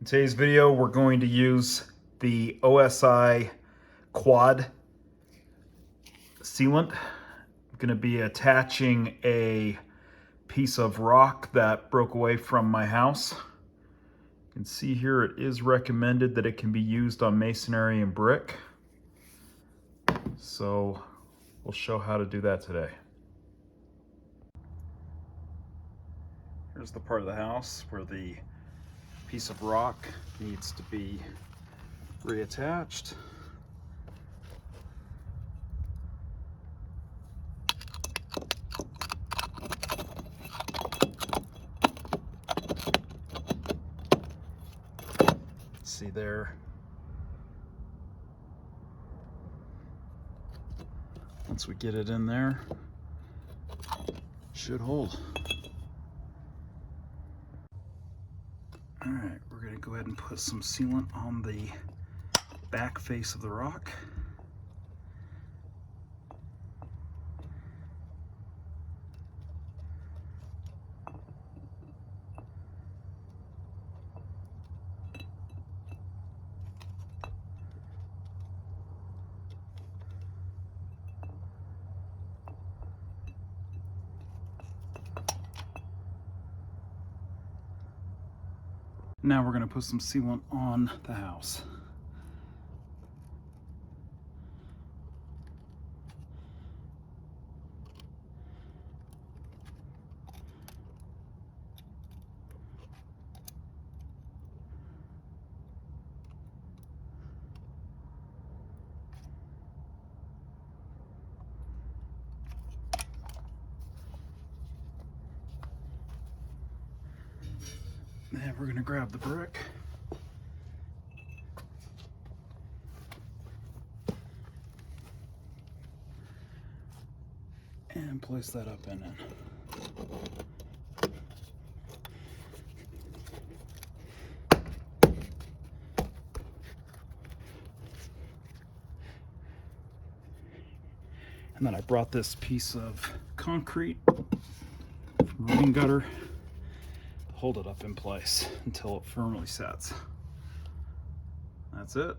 today's video, we're going to use the OSI Quad sealant. I'm going to be attaching a piece of rock that broke away from my house. You can see here it is recommended that it can be used on masonry and brick. So we'll show how to do that today. Here's the part of the house where the piece of rock needs to be reattached. See there. Once we get it in there, it should hold. All right, we're going to go ahead and put some sealant on the back face of the rock. Now we're going to put some sealant on the house. Then we're going to grab the brick. And place that up in it. And then I brought this piece of concrete from the rain gutter. Hold it up in place until it firmly sets. That's it.